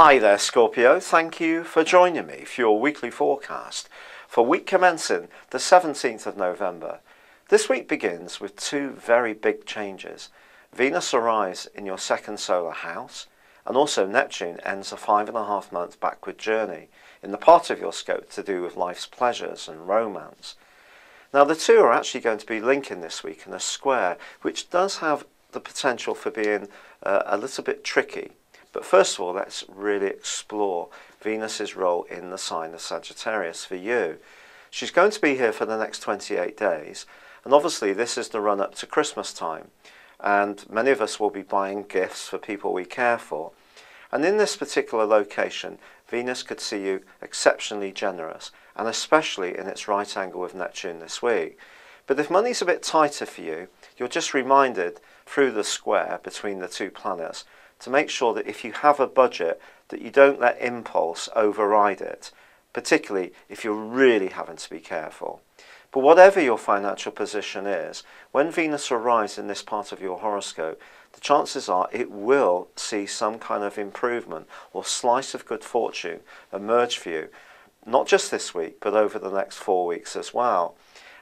Hi there, Scorpio. Thank you for joining me for your weekly forecast for week commencing the 17th of November. This week begins with two very big changes. Venus arrives in your second solar house, and also Neptune ends a 5.5 month backward journey in the part of your scope to do with life's pleasures and romance. Now, the two are actually going to be linking this week in a square, which does have the potential for being a little bit tricky. But first of all, let's really explore Venus's role in the sign of Sagittarius for you. She's going to be here for the next 28 days, and obviously this is the run up to Christmas time, and many of us will be buying gifts for people we care for. And in this particular location, Venus could see you exceptionally generous, and especially in its right angle with Neptune this week. But if money's a bit tighter for you, you're just reminded through the square between the two planets to make sure that if you have a budget, that you don't let impulse override it, particularly if you're really having to be careful. But whatever your financial position is, when Venus arrives in this part of your horoscope, the chances are it will see some kind of improvement or slice of good fortune emerge for you, not just this week, but over the next 4 weeks as well.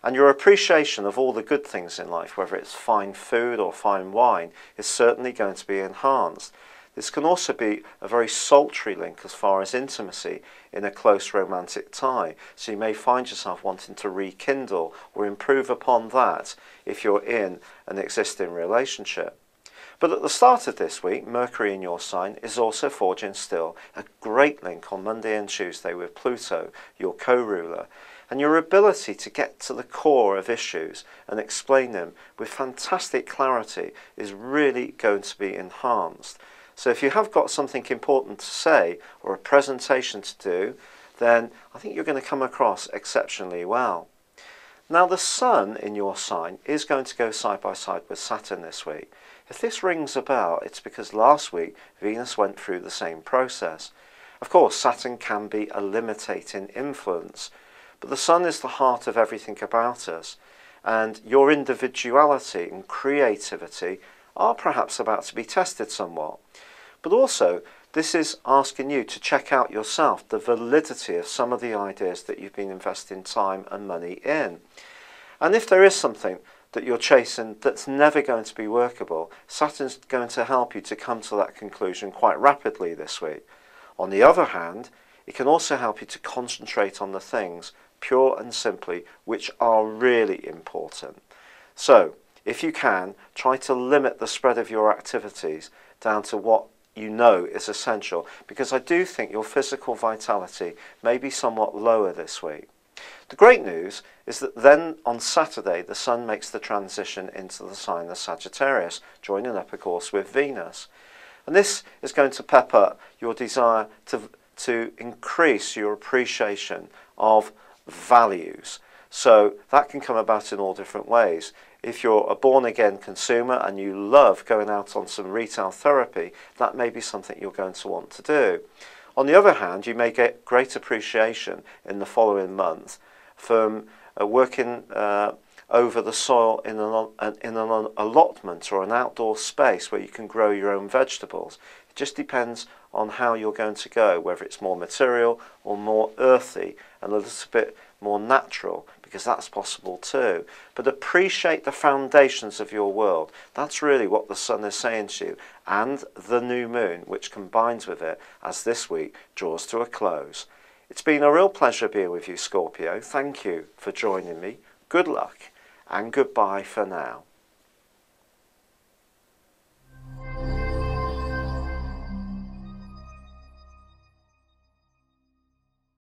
And your appreciation of all the good things in life, whether it's fine food or fine wine, is certainly going to be enhanced. This can also be a very sultry link as far as intimacy in a close romantic tie. So you may find yourself wanting to rekindle or improve upon that if you're in an existing relationship. But at the start of this week, Mercury in your sign is also forging still a great link on Monday and Tuesday with Pluto, your co-ruler. And your ability to get to the core of issues and explain them with fantastic clarity is really going to be enhanced. So if you have got something important to say or a presentation to do, then I think you're going to come across exceptionally well. Now, the Sun in your sign is going to go side by side with Saturn this week. If this rings a bell, it's because last week Venus went through the same process. Of course, Saturn can be a limiting influence, but the Sun is the heart of everything about us, and your individuality and creativity are perhaps about to be tested somewhat. But also, this is asking you to check out yourself the validity of some of the ideas that you've been investing time and money in. And if there is something that you're chasing that's never going to be workable, Saturn's going to help you to come to that conclusion quite rapidly this week. On the other hand, it can also help you to concentrate on the things, pure and simply, which are really important. So, if you can, try to limit the spread of your activities down to what you know is essential, because I do think your physical vitality may be somewhat lower this week. The great news is that then on Saturday, the Sun makes the transition into the sign of Sagittarius, joining up, of course, with Venus. And this is going to pep up your desire to increase your appreciation of values. So that can come about in all different ways. If you're a born-again consumer and you love going out on some retail therapy, that may be something you're going to want to do. On the other hand, you may get great appreciation in the following month from working over the soil in an allotment or an outdoor space where you can grow your own vegetables. It just depends on how you're going to go, whether it's more material or more earthy and a little bit more natural, because that's possible too. But appreciate the foundations of your world. That's really what the Sun is saying to you, and the new moon, which combines with it as this week draws to a close. It's been a real pleasure being with you, Scorpio. Thank you for joining me. Good luck and goodbye for now.